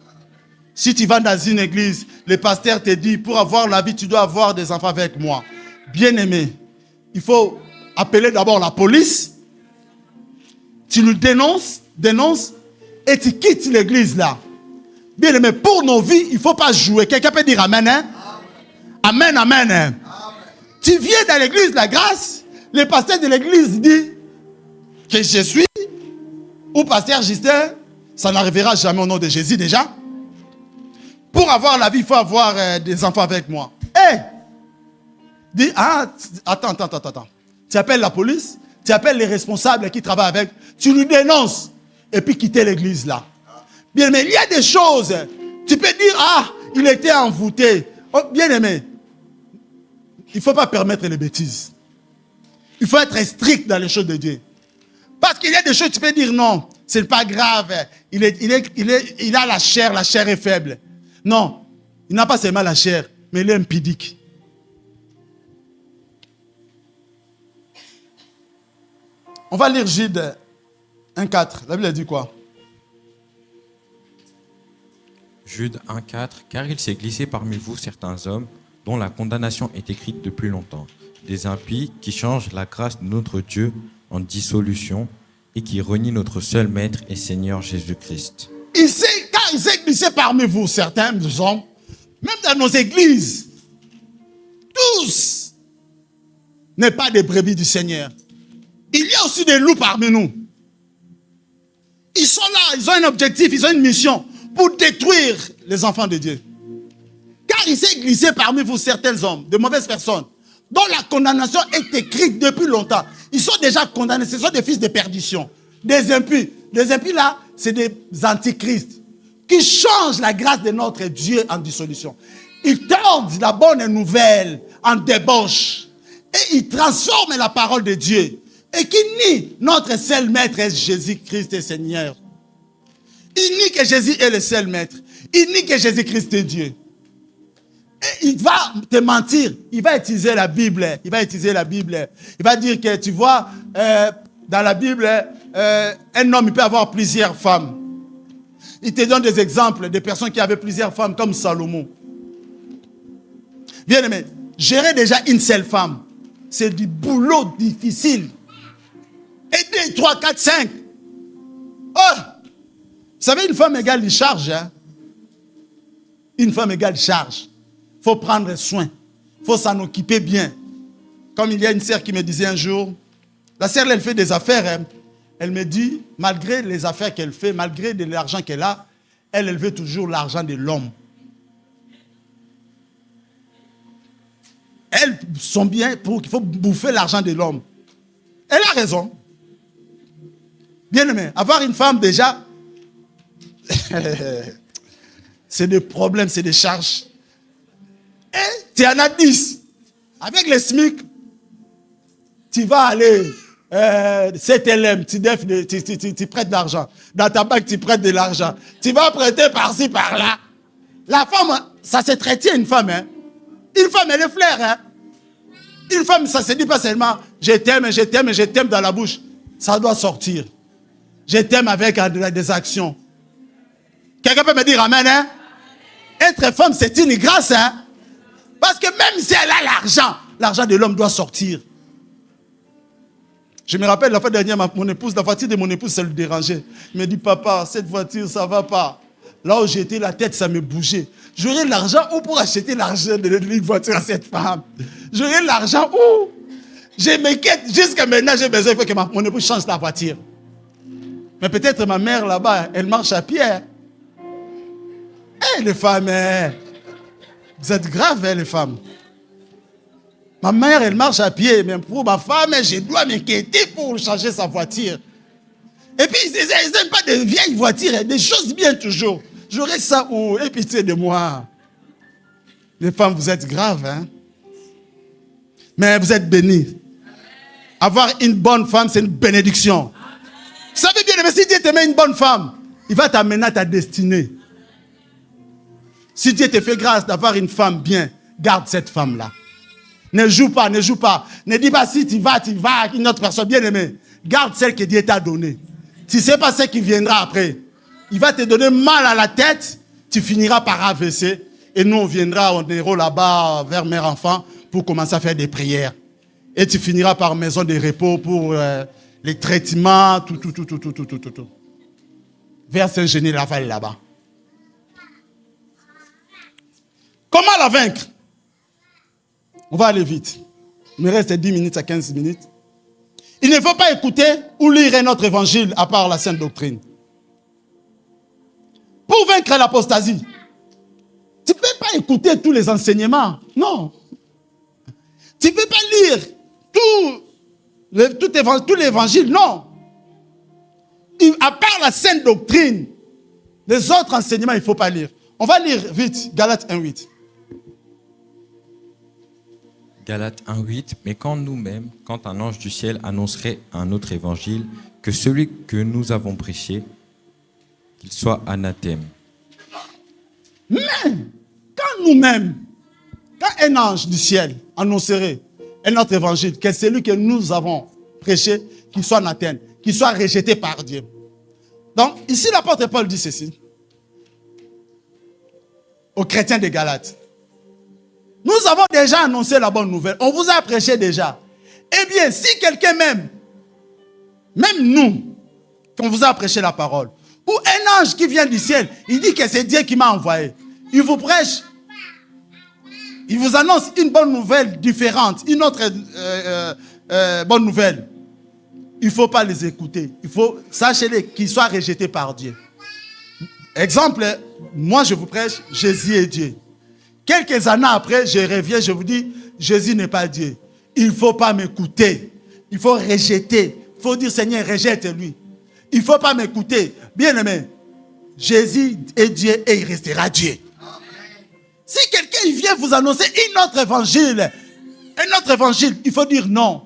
Si tu vas dans une église, le pasteur te dit, pour avoir la vie, tu dois avoir des enfants avec moi. Bien aimé, il faut appeler d'abord la police. Tu le dénonces, et tu quittes l'église là. Bien aimé, pour nos vies, il ne faut pas jouer. Quelqu'un peut dire amen, hein? Amen, amen. Hein? Tu viens dans l'église la grâce, le pasteur de l'église dit que je suis, ou pasteur Justin, ça n'arrivera jamais au nom de Jésus déjà. Pour avoir la vie, il faut avoir des enfants avec moi. Dis, attends. Tu appelles la police, tu appelles les responsables qui travaillent avec, tu lui dénonces, et puis quitter l'église là. Bien aimé, il y a des choses, tu peux dire, il était envoûté. Oh, bien aimé, il ne faut pas permettre les bêtises. Il faut être strict dans les choses de Dieu. Parce qu'il y a des choses, tu peux dire non, ce n'est pas grave, il a la chair est faible. Non, il n'a pas seulement la chair, mais il est impudique. On va lire Jude 1,4. La Bible dit quoi? Jude 1,4. Car il s'est glissé parmi vous certains hommes dont la condamnation est écrite depuis longtemps. Des impies qui changent la grâce de notre Dieu en dissolution et qui renient notre seul Maître et Seigneur Jésus-Christ. Quand il s'est glissé parmi vous certains hommes, même dans nos églises, tous n'est pas des brebis du Seigneur. Il y a aussi des loups parmi nous. Ils sont là, ils ont un objectif, ils ont une mission pour détruire les enfants de Dieu. Car il s'est glissé parmi vous certains hommes, de mauvaises personnes, dont la condamnation est écrite depuis longtemps. Ils sont déjà condamnés, ce sont des fils de perdition, des impies. Les impies là, c'est des antichrists qui changent la grâce de notre Dieu en dissolution. Ils tordent la bonne nouvelle en débauche et ils transforment la parole de Dieu. Et qui nie notre seul maître est Jésus-Christ et Seigneur. Il nie que Jésus est le seul maître. Il nie que Jésus-Christ est Dieu. Et il va te mentir. Il va utiliser la Bible. Il va dire que, tu vois, dans la Bible, un homme il peut avoir plusieurs femmes. Il te donne des exemples de personnes qui avaient plusieurs femmes, comme Salomon. Bien aimé, gérer déjà une seule femme, c'est du boulot difficile. Et 2, 3, 4, 5. Oh! Vous savez, une femme égale une charge. Hein? Une femme égale charge. Il faut prendre soin. Il faut s'en occuper bien. Comme il y a une sœur qui me disait un jour, la sœur, elle fait des affaires. Hein? Elle me dit, malgré les affaires qu'elle fait, malgré de l'argent qu'elle a, elle veut toujours l'argent de l'homme. Elles sont bien pour qu'il faut bouffer l'argent de l'homme. Elle a raison. Bien aimé, avoir une femme déjà, c'est des problèmes, c'est des charges. Et tu en as 10. Avec les SMIC, tu vas aller, CTLM, tu prêtes de l'argent. Dans ta banque, tu prêtes de l'argent. Tu vas prêter par-ci, par-là. La femme, ça se traite une femme. Hein. Une femme, elle est flair. Hein. Une femme, ça ne se dit pas seulement je t'aime dans la bouche. Ça doit sortir. Je t'aime avec des actions. Quelqu'un peut me dire amen, hein? Être femme, c'est une grâce, hein? Parce que même si elle a l'argent de l'homme doit sortir. Je me rappelle la fois dernière, la voiture de mon épouse, ça lui dérangeait. Il me dit, papa, cette voiture, ça ne va pas. Là où j'étais, la tête, ça me bougeait. J'aurais l'argent où pour acheter l'argent de une voiture à cette femme? J'aurais l'argent où? Je m'inquiète. Jusqu'à maintenant, j'ai besoin que mon épouse change la voiture. Mais peut-être ma mère là-bas, elle marche à pied. Les femmes, vous êtes graves, les femmes. Ma mère, elle marche à pied, mais pour ma femme, je dois m'inquiéter pour changer sa voiture. Et puis, ils n'aiment pas de vieilles voitures, des choses bien toujours. J'aurais ça où? Et pitié de moi. Les femmes, vous êtes graves, hein? Mais vous êtes bénis. Avoir une bonne femme, c'est une bénédiction. Vous savez bien, mais si Dieu te met une bonne femme, il va t'amener à ta destinée. Si Dieu te fait grâce d'avoir une femme bien, garde cette femme-là. Ne joue pas. Ne dis pas si tu vas avec une autre personne bien aimée. Garde celle que Dieu t'a donnée. Tu ne sais pas ce qui viendra après. Il va te donner mal à la tête, tu finiras par AVC. Et nous, on viendra en héros là-bas vers Mère Enfant pour commencer à faire des prières. Et tu finiras par maison de repos pour les traitements, tout. Vers Saint-Genis-Laval là-bas. Comment la vaincre? On va aller vite. Il me reste 10 minutes à 15 minutes. Il ne faut pas écouter ou lire un autre évangile à part la Sainte Doctrine. Pour vaincre l'apostasie, tu peux peux pas écouter tous les enseignements. Non. Tu ne peux pas lire tout l'évangile. Non. À part la sainte doctrine, les autres enseignements, il ne faut pas lire. On va lire vite, Galates 1:8. Galates 1:8, mais quand nous-mêmes, quand un ange du ciel annoncerait un autre évangile que celui que nous avons prêché, qu'il soit anathème. Mais, quand nous-mêmes, quand un ange du ciel annoncerait un autre évangile, que celui que nous avons prêché, qu'il soit anathème, qu'il soit rejeté par Dieu. Donc, ici, l'apôtre Paul dit ceci aux chrétiens de Galates. Nous avons déjà annoncé la bonne nouvelle. On vous a prêché déjà. Eh bien, si quelqu'un même nous, qu'on vous a prêché la parole, ou un ange qui vient du ciel, il dit que c'est Dieu qui m'a envoyé. Il vous prêche, il vous annonce une bonne nouvelle différente, une autre bonne nouvelle. Il ne faut pas les écouter. Il faut, sachez-les, qu'ils soient rejetés par Dieu. Exemple, moi je vous prêche, Jésus est Dieu. Quelques années après, je reviens, je vous dis, Jésus n'est pas Dieu. Il ne faut pas m'écouter. Il faut rejeter. Il faut dire, Seigneur, rejette-lui. Il ne faut pas m'écouter. Bien-aimé, Jésus est Dieu et il restera Dieu. Si quelqu'un vient vous annoncer un autre évangile, il faut dire non.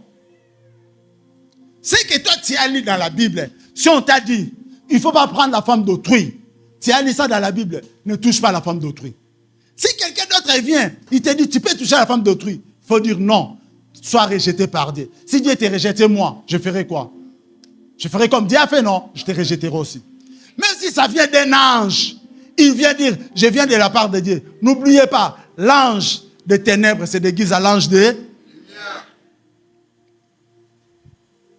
C'est que toi, tu as lu dans la Bible. Si on t'a dit, il ne faut pas prendre la femme d'autrui, tu as lu ça dans la Bible, ne touche pas la femme d'autrui. Si quelqu'un d'autre vient, il te dit, tu peux toucher la femme d'autrui, il faut dire non, sois rejeté par Dieu. Si Dieu t'a rejeté, moi, je ferai quoi? Je ferai comme Dieu a fait, non? Je te rejetterai aussi. Même si ça vient d'un ange, il vient dire, je viens de la part de Dieu. N'oubliez pas, l'ange des ténèbres se déguise à l'ange de lumière.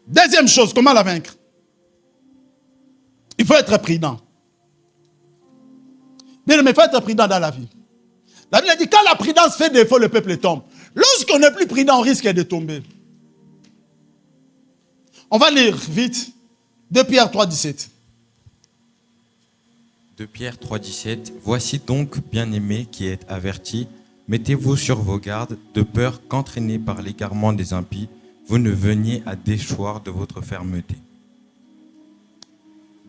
Deuxième chose, comment la vaincre? Il faut être prudent. Bien, mais il faut être prudent dans la vie. La Bible dit, quand la prudence fait défaut, le peuple tombe. Lorsqu'on n'est plus prudent, on risque de tomber. On va lire vite 2 Pierre 3,17. 2 Pierre 3,17. Voici donc, bien-aimés qui êtes avertis, mettez-vous sur vos gardes, de peur qu'entraînés par l'égarement des impies, vous ne veniez à déchoir de votre fermeté.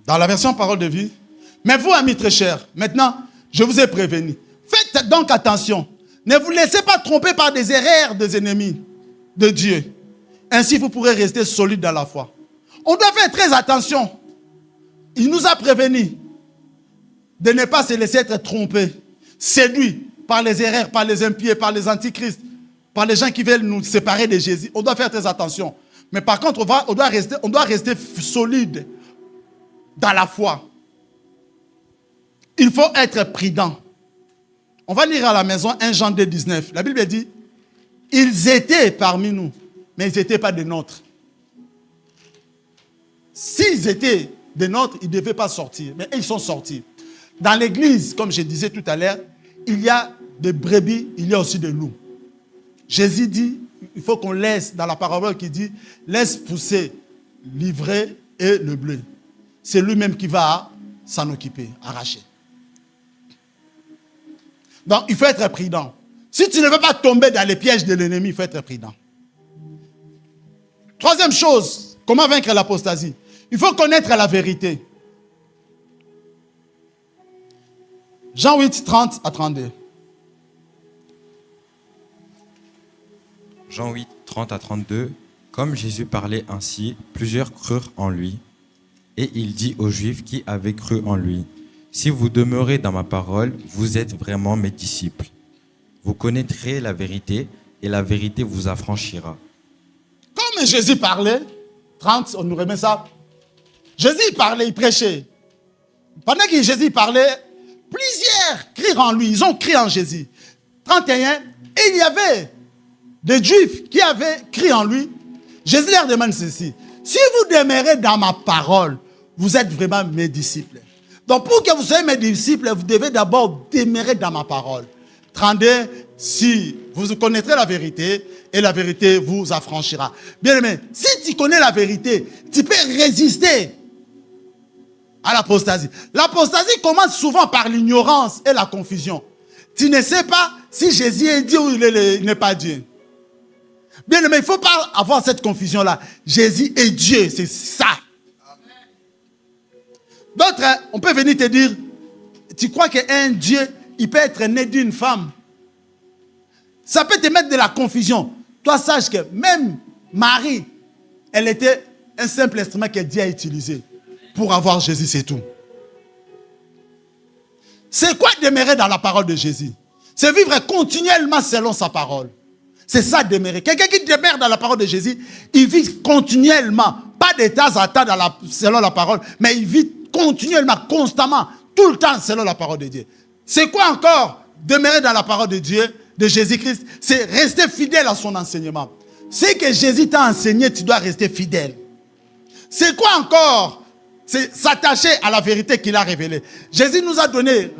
Dans la version Parole de vie. Mais vous, amis très chers, maintenant, je vous ai prévenu. Faites donc attention. Ne vous laissez pas tromper par des erreurs des ennemis de Dieu. Ainsi, vous pourrez rester solide dans la foi. On doit faire très attention. Il nous a prévenus de ne pas se laisser être trompé, séduit par les erreurs, par les impies, par les antichrists, par les gens qui veulent nous séparer de Jésus. On doit faire très attention. Mais par contre, on doit rester solide dans la foi. Il faut être prudent. On va lire à la maison 1 Jean 2,19. La Bible dit, ils étaient parmi nous, mais ils n'étaient pas des nôtres. S'ils étaient des nôtres, ils ne devaient pas sortir, mais ils sont sortis. Dans l'église, comme je disais tout à l'heure, il y a des brebis, il y a aussi des loups. Jésus dit, il faut qu'on laisse, dans la parabole qui dit, laisse pousser l'ivraie et le blé. C'est lui-même qui va s'en occuper, arracher. Donc, il faut être prudent. Si tu ne veux pas tomber dans les pièges de l'ennemi, il faut être prudent. Troisième chose, comment vaincre l'apostasie? Il faut connaître la vérité. Jean 8, 30 à 32. Jean 8, 30 à 32. Comme Jésus parlait ainsi, plusieurs crurent en lui. Et il dit aux Juifs qui avaient cru en lui, « Si vous demeurez dans ma parole, vous êtes vraiment mes disciples. Vous connaîtrez la vérité, et la vérité vous affranchira. » Comme Jésus parlait, 30, on nous remet ça. Jésus parlait, il prêchait. Pendant que Jésus parlait, plusieurs crient en lui, ils ont crié en Jésus. 31, et il y avait des Juifs qui avaient crié en lui. Jésus leur demande ceci, « Si vous demeurez dans ma parole, vous êtes vraiment mes disciples. » Donc pour que vous soyez mes disciples, vous devez d'abord demeurer dans ma parole. 32, si vous connaîtrez la vérité, et la vérité vous affranchira. Bien aimé, si tu connais la vérité, tu peux résister à l'apostasie. L'apostasie commence souvent par l'ignorance et la confusion. tu ne sais pas si Jésus est Dieu ou il n'est pas Dieu. Bien aimé, il ne faut pas avoir cette confusion-là. Jésus est Dieu, c'est ça. D'autres, on peut venir te dire, tu crois qu'un Dieu, il peut être né d'une femme. Ça peut te mettre de la confusion. Toi, sache que même Marie, elle était un simple instrument que Dieu a utilisé pour avoir Jésus, c'est tout. C'est quoi demeurer dans la parole de Jésus? C'est vivre continuellement selon sa parole. C'est ça demeurer. Quelqu'un qui demeure dans la parole de Jésus, il vit continuellement, pas de temps à temps selon la parole, mais il vit continuellement, constamment, tout le temps selon la parole de Dieu. C'est quoi encore demeurer dans la parole de Dieu, de Jésus-Christ? C'est rester fidèle à son enseignement. Ce que Jésus t'a enseigné, tu dois rester fidèle. C'est quoi encore? C'est s'attacher à la vérité qu'il a révélée. Jésus nous a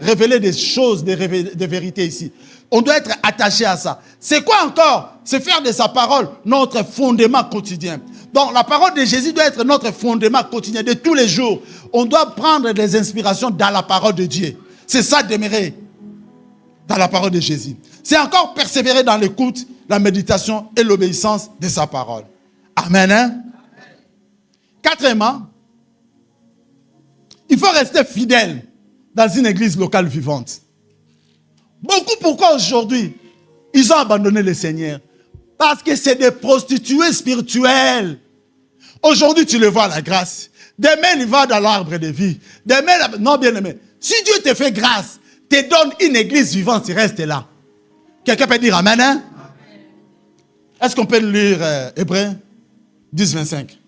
révélé des choses, des vérités ici. On doit être attaché à ça. C'est quoi encore? C'est faire de sa parole notre fondement quotidien. Donc la parole de Jésus doit être notre fondement quotidien de tous les jours. On doit prendre des inspirations dans la parole de Dieu. C'est ça demeurer dans la parole de Jésus. C'est encore persévérer dans l'écoute, la méditation et l'obéissance de sa parole. Amen. Hein? Quatrièmement, il faut rester fidèle dans une église locale vivante. Beaucoup, pourquoi aujourd'hui, ils ont abandonné le Seigneur? Parce que c'est des prostituées spirituelles. Aujourd'hui, tu le vois à la grâce. Demain, il va dans l'arbre de vie. Demain, non, bien aimé. Si Dieu te fait grâce, te donne une église vivante, tu restes là. Quelqu'un peut dire Amen, hein? Est-ce qu'on peut lire Hébreux 10, 25?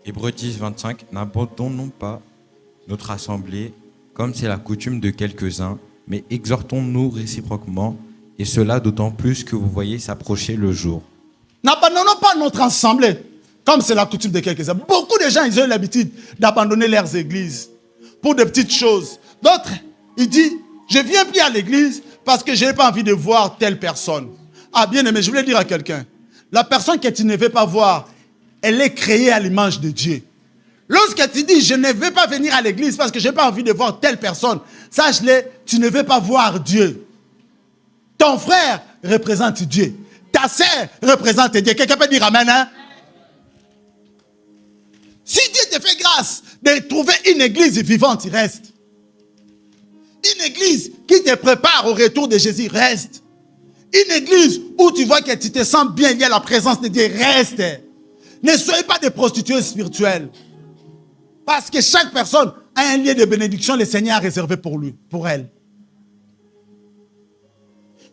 Hébreux 10, 25. N'abandonnons pas notre assemblée, comme c'est la coutume de quelques-uns, mais exhortons-nous réciproquement, et cela d'autant plus que vous voyez s'approcher le jour. N'abandonnons pas notre assemblée, comme c'est la coutume de quelques-uns. Beaucoup de gens, ils ont l'habitude d'abandonner leurs églises pour de petites choses. D'autres, ils disent, je ne viens plus à l'église parce que je n'ai pas envie de voir telle personne. Ah, bien aimé, je voulais dire à quelqu'un, la personne que tu ne veux pas voir, elle est créée à l'image de Dieu. Lorsque tu dis, je ne veux pas venir à l'église parce que je n'ai pas envie de voir telle personne, sache-le, tu ne veux pas voir Dieu. Ton frère représente Dieu. Ta sœur représente Dieu. Quelqu'un peut dire Amen, hein? Si Dieu te fait grâce de trouver une église vivante, il reste. Une église qui te prépare au retour de Jésus, reste. Une église où tu vois que tu te sens bien lié à la présence de Dieu, reste. Ne soyez pas des prostituées spirituelles. Parce que chaque personne a un lieu de bénédiction, le Seigneur a réservé pour lui, pour elle.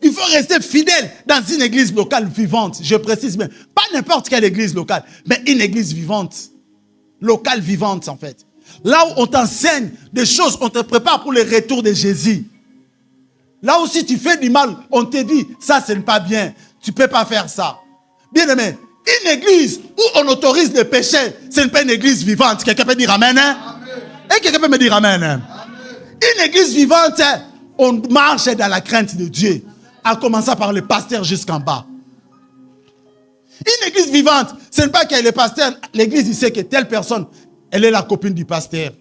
Il faut rester fidèle dans une église locale vivante. Je précise bien. Pas n'importe quelle église locale, mais une église vivante. Locale vivante, en fait. Là où on t'enseigne des choses, on te prépare pour le retour de Jésus. Là où si tu fais du mal, on te dit, ça, ce n'est pas bien. Tu ne peux pas faire ça. Bien aimé, une église où on autorise le péché, ce n'est pas une église vivante. Quelqu'un peut dire Amen, hein? Amen. Et quelqu'un peut me dire Amen, hein? Amen. Une église vivante, on marche dans la crainte de Dieu. En commençant par le pasteur jusqu'en bas. Une église vivante, ce n'est pas que le pasteur, l'église, il sait que telle personne, elle est la copine du pasteur.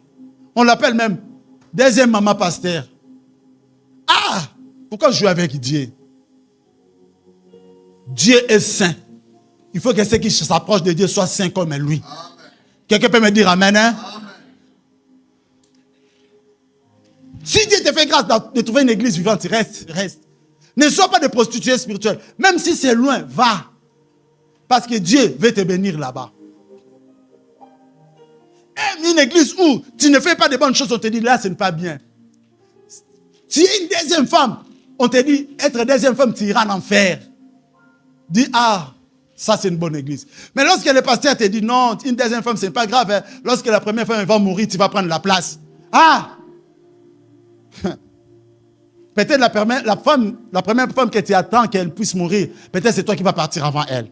On l'appelle même deuxième maman pasteur. Ah! Pourquoi jouer avec Dieu? Dieu est saint. Il faut que ceux qui s'approchent de Dieu soient saints comme lui. Quelqu'un peut me dire Amen, hein? Amen. Si Dieu te fait grâce de trouver une église vivante, reste. Ne sois pas de prostituée spirituelle. Même si c'est loin, va. Parce que Dieu veut te bénir là-bas. Aime une église où tu ne fais pas de bonnes choses, on te dit là, ce n'est pas bien. Tu es une deuxième femme, on te dit être deuxième femme, tu iras en enfer. Dis, ah, ça c'est une bonne église. Mais lorsque le pasteur te dit non, une deuxième femme, ce n'est pas grave. Hein. Lorsque la première femme va mourir, tu vas prendre la place. Ah! Peut-être la première femme que tu attends qu'elle puisse mourir, peut-être c'est toi qui vas partir avant elle.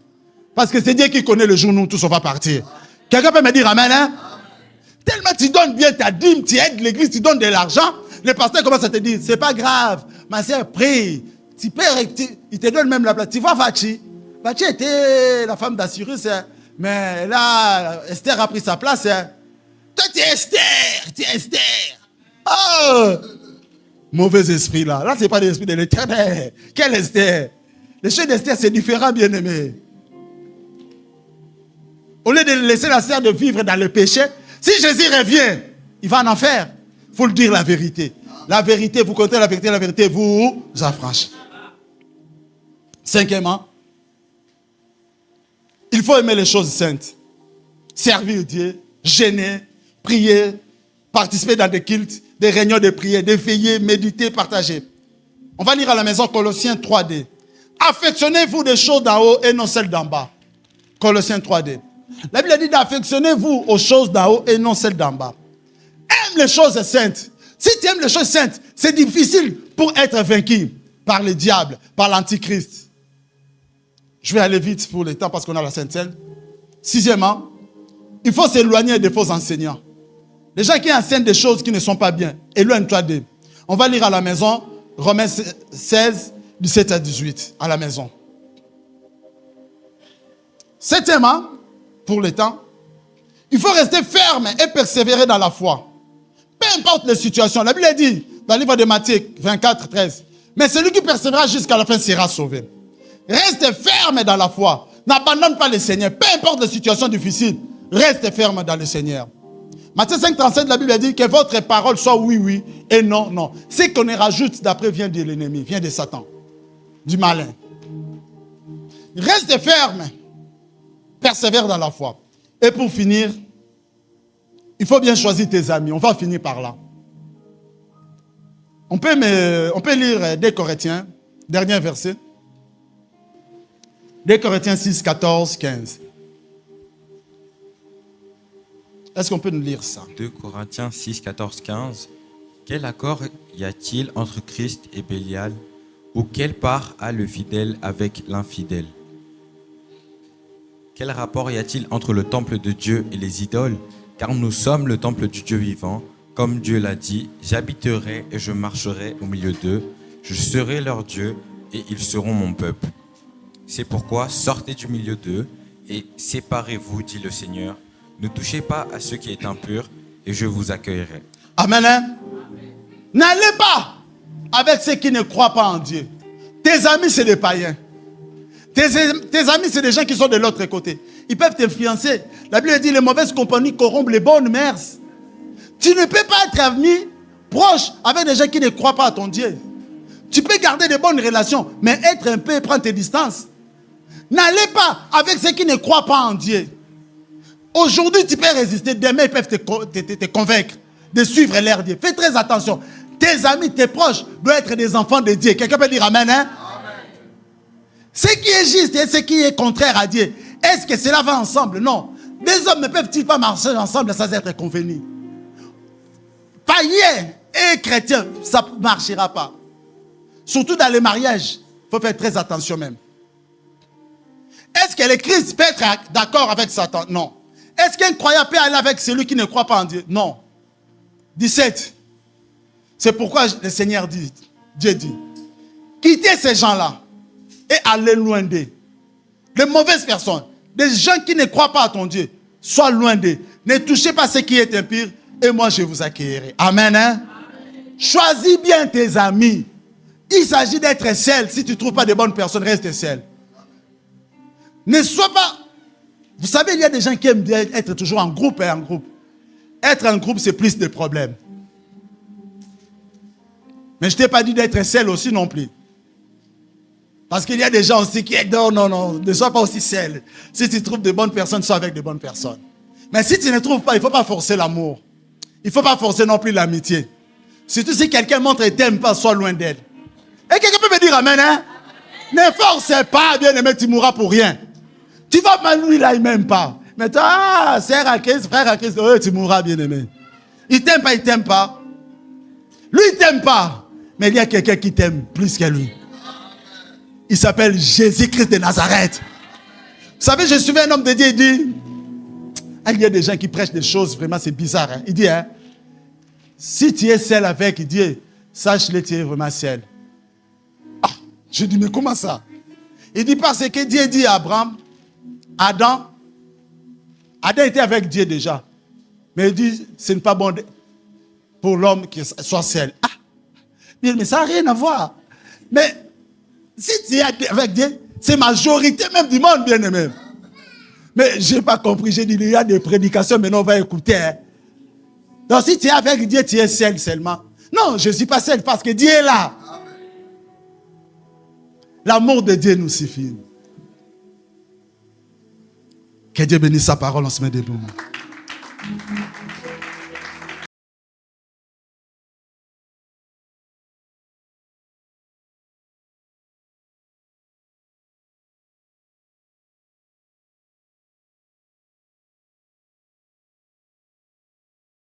Parce que c'est Dieu qui connaît le jour où nous tous on va partir. Quelqu'un peut me dire Amen, hein? Tellement tu donnes bien ta dîme, tu aides l'église, tu donnes de l'argent, le pasteur commence à te dire, c'est pas grave, ma soeur prie, tu peux, il te donne même la place. Tu vois Vachi était la femme d'Assyrus, hein? Mais là, Esther a pris sa place. Hein? Toi tu es Esther. Oh! mauvais esprit là. Là, ce n'est pas l'esprit de l'Éternel. Quel Esther? Le chef d'Esther, c'est différent, bien-aimé. Au lieu de laisser la sœur de vivre dans le péché, si Jésus revient, il va en enfer. Il faut le dire la vérité. La vérité, vous comptez la vérité vous affranchit. Cinquièmement, il faut aimer les choses saintes. Servir Dieu, gêner, prier, participer dans des cultes, des réunions de prière, des veillées, méditer, partager. On va lire à la maison Colossiens 3D. Affectionnez-vous des choses d'en haut et non celles d'en bas. Colossiens 3D. La Bible dit d'affectionnez-vous aux choses d'en haut et non celles d'en bas. Aime les choses saintes. Si tu aimes les choses saintes, c'est difficile pour être vaincu par le diable, par l'antichrist. Je vais aller vite pour le temps parce qu'on a la Sainte Seine. Sixièmement, il faut s'éloigner des faux enseignants. Les gens qui enseignent des choses qui ne sont pas bien, éloigne-toi d'eux. On va lire à la maison Romains 16, 17 à 18, à la maison. Septièmement, pour le temps, il faut rester ferme et persévérer dans la foi. Peu importe les situations. La Bible dit, dans le livre de Matthieu 24, 13, mais celui qui persévérera jusqu'à la fin sera sauvé. Reste ferme dans la foi. N'abandonne pas le Seigneur. Peu importe les situations difficiles, reste ferme dans le Seigneur. Matthieu 5, 37, la Bible dit que votre parole soit oui, oui et non, non. Ce qu'on y rajoute d'après vient de l'ennemi, vient de Satan, du malin. Reste ferme. Persévère dans la foi. Et pour finir, il faut bien choisir tes amis. On va finir par là. On peut lire 2 Corinthiens, dernier verset. 2 Corinthiens 6, 14, 15. Est-ce qu'on peut nous lire ça? 2 Corinthiens 6, 14, 15. Quel accord y a-t-il entre Christ et Bélial? Ou quelle part a le fidèle avec l'infidèle? Quel rapport y a-t-il entre le temple de Dieu et les idoles? Car nous sommes le temple du Dieu vivant. Comme Dieu l'a dit, j'habiterai et je marcherai au milieu d'eux. Je serai leur Dieu et ils seront mon peuple. C'est pourquoi sortez du milieu d'eux et séparez-vous, dit le Seigneur. Ne touchez pas à ce qui est impur et je vous accueillerai. Amen. Hein? N'allez pas avec ceux qui ne croient pas en Dieu. Tes amis, c'est des païens. Tes amis, c'est des gens qui sont de l'autre côté. Ils peuvent t'influencer. La Bible dit les mauvaises compagnies corrompent les bonnes mœurs. Tu ne peux pas être ami proche avec des gens qui ne croient pas à ton Dieu. Tu peux garder de bonnes relations, mais être un peu, prendre tes distances. N'allez pas avec ceux qui ne croient pas en Dieu. Aujourd'hui, tu peux résister. Demain, ils peuvent te convaincre de suivre leur Dieu. Fais très attention. Tes amis, tes proches doivent être des enfants de Dieu. Quelqu'un peut dire Amen, hein? Ce qui est juste et ce qui est contraire à Dieu, est-ce que cela va ensemble? Non. Des hommes ne peuvent-ils pas marcher ensemble sans être convenus? Païens et chrétiens, ça ne marchera pas. Surtout dans les mariages, il faut faire très attention même. Est-ce que le Christ peut être d'accord avec Satan? Non. Est-ce qu'un croyant peut aller avec celui qui ne croit pas en Dieu? Non. 17. C'est pourquoi le Seigneur dit, Dieu dit, quittez ces gens-là et allez loin d'eux. Les mauvaises personnes, des gens qui ne croient pas à ton Dieu, sois loin d'eux. Ne touchez pas ce qui est impur et moi je vous accueillerai. Amen. Hein? Amen. Choisis bien tes amis. Il s'agit d'être seul. Si tu ne trouves pas de bonnes personnes, reste seul. Ne sois pas... Vous savez, il y a des gens qui aiment être toujours en groupe et en groupe. Être en groupe, c'est plus de problèmes. Mais je ne t'ai pas dit d'être seul aussi non plus. Parce qu'il y a des gens aussi qui... Non, ne sois pas aussi seul. Si tu trouves de bonnes personnes, sois avec de bonnes personnes. Mais si tu ne trouves pas, il ne faut pas forcer l'amour. Il ne faut pas forcer non plus l'amitié. Surtout si quelqu'un montre et t'aime pas, sois loin d'elle. Et quelqu'un peut me dire Amen, hein? Ne force pas, bien aimé, tu mourras pour rien. Tu vas mal, lui, là, il m'aime pas. Mais toi, sœur à Christ, frère à Christ, tu mourras, bien aimé. Il t'aime pas, il t'aime pas. Lui, il t'aime pas. Mais il y a quelqu'un qui t'aime plus que lui. Il s'appelle Jésus-Christ de Nazareth. Vous savez, je suivais un homme de Dieu, il dit, il y a des gens qui prêchent des choses, vraiment, c'est bizarre. Hein? Il dit, hein, si tu es seul avec Dieu, sache-le, tu es vraiment seul. Ah, je dis, mais comment ça? Il dit, parce que Dieu dit à Abraham, Adam était avec Dieu déjà. Mais il dit, ce n'est pas bon pour l'homme qui soit seul. Ah, Mais ça n'a rien à voir. Mais si tu es avec Dieu, c'est majorité même du monde, bien aimé. Mais je n'ai pas compris. J'ai dit, il y a des prédications, maintenant on va écouter. Hein. Donc si tu es avec Dieu, tu es seul seulement. Non, je ne suis pas seul parce que Dieu est là. L'amour de Dieu nous suffit. Que Dieu bénisse sa parole, on se met debout.